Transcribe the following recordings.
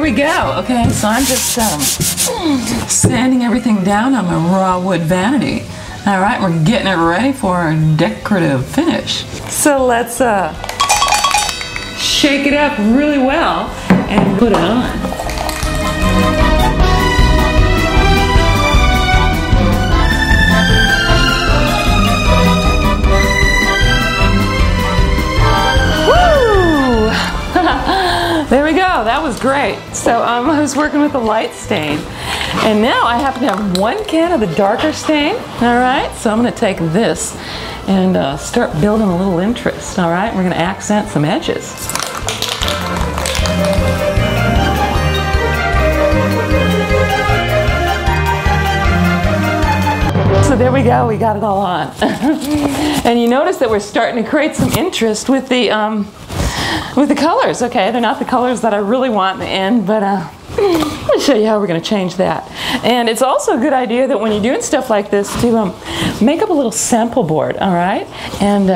we go. Okay, so I'm just sanding everything down on my raw wood vanity. All right, we're getting it ready for a decorative finish. So let's shake it up really well and put it on. There we go, that was great. So I was working with the light stain. And now I happen to have 1 can of the darker stain. All right, so I'm gonna take this and start building a little interest. All right, we're gonna accent some edges. So there we go, we got it all on. And you notice that we're starting to create some interest with the colors. Okay, they're not the colors that I really want in the end, but I'm going to show you how we're going to change that. And it's also a good idea that when you're doing stuff like this to make up a little sample board, all right? And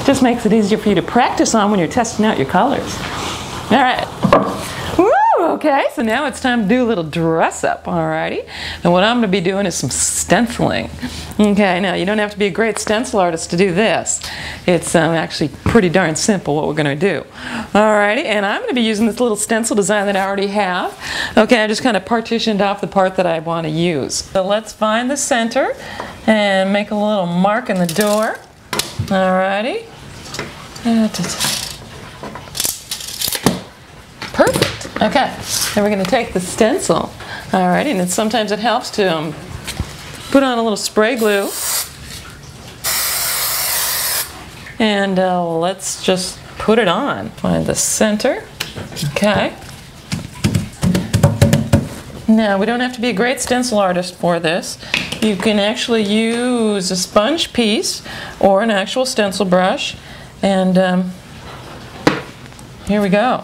just makes it easier for you to practice on when you're testing out your colors. All right. Woo! Okay, so now it's time to do a little dress up, alrighty? And what I'm going to be doing is some stenciling. Okay, now you don't have to be a great stencil artist to do this. It's actually pretty darn simple what we're going to do. Alrighty, and I'm going to be using this little stencil design that I already have. Okay, I just kind of partitioned off the part that I want to use. So let's find the center and make a little mark in the door. Alrighty. Perfect. Okay, then we're going to take the stencil. Alrighty, and sometimes it helps to put on a little spray glue. And let's just put it on. Find the center. Okay. Now, we don't have to be a great stencil artist for this. You can actually use a sponge piece or an actual stencil brush. And here we go.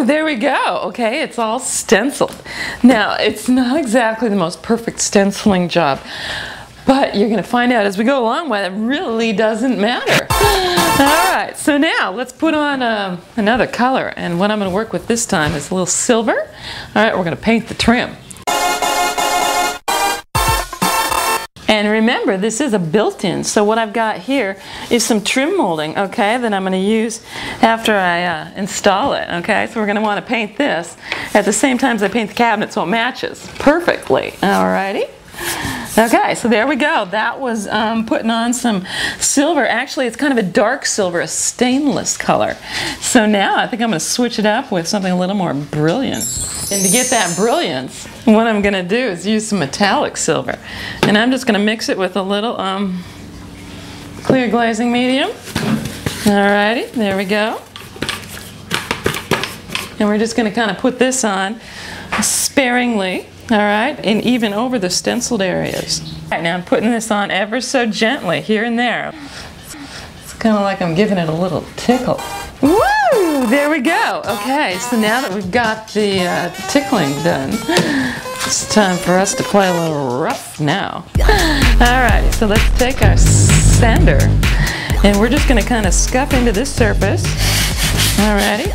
There we go. Okay, it's all stenciled. Now, it's not exactly the most perfect stenciling job, but you're going to find out as we go along why it really doesn't matter. All right, so now let's put on another color, and what I'm going to work with this time is a little silver. All right, we're going to paint the trim. And remember, this is a built-in, so what I've got here is some trim molding, okay, that I'm going to use after I install it, okay? So we're going to want to paint this at the same time as I paint the cabinet so it matches perfectly, alrighty? Okay, so there we go. That was putting on some silver. Actually, it's kind of a dark silver, a stainless color. So now I think I'm going to switch it up with something a little more brilliant. And to get that brilliance, what I'm going to do is use some metallic silver. And I'm just going to mix it with a little clear glazing medium. Alrighty, there we go. And we're just going to kind of put this on sparingly. All right, and even over the stenciled areas. All right, now I'm putting this on ever so gently here and there. It's kind of like I'm giving it a little tickle. Woo! There we go. Okay, so now that we've got the tickling done, it's time for us to play a little rough now. All right, so let's take our sander, and we're just going to kind of scuff into this surface. All righty,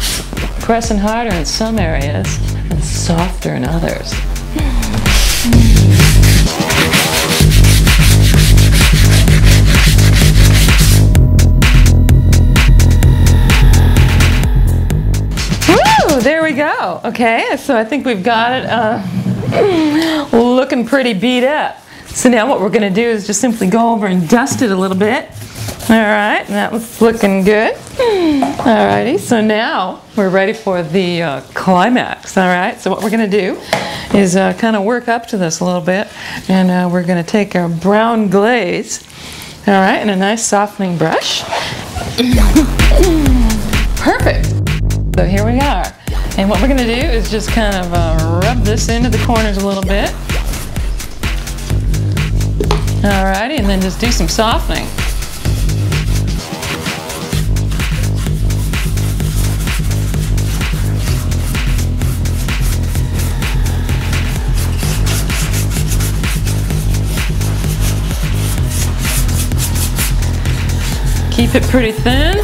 pressing harder in some areas and softer in others. Woo! There we go. Okay, so I think we've got it looking pretty beat up. So now what we're going to do is just simply go over and dust it a little bit. Alright, that was looking good. Alrighty, so now we're ready for the climax. Alright, so what we're going to do is kind of work up to this a little bit, and we're going to take our brown glaze, alright, and a nice softening brush. Perfect! So here we are. And what we're going to do is just kind of rub this into the corners a little bit. Alrighty, and then just do some softening. Keep it pretty thin,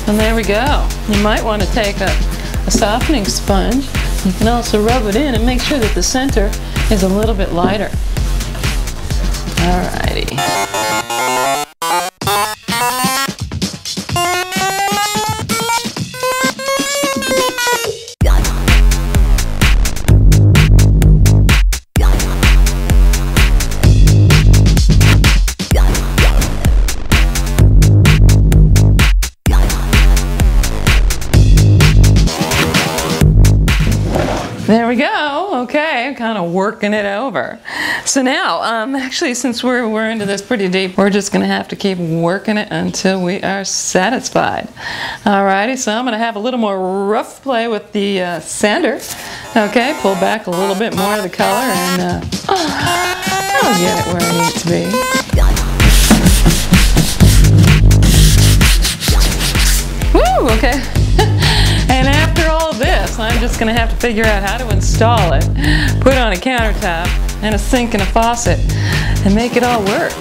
and there we go. You might want to take a softening sponge. You can also rub it in and make sure that the center is a little bit lighter. Alrighty. There we go. Okay, kind of working it over. So now, actually, since we're into this pretty deep, we're just going to have to keep working it until we are satisfied. Alrighty, so I'm going to have a little more rough play with the sander. Okay, pull back a little bit more of the color, and I'll get it where I need it to be. Woo, okay. And after all this, I'm just going to have to figure out how to install it, put on a countertop, and a sink and a faucet, and make it all work.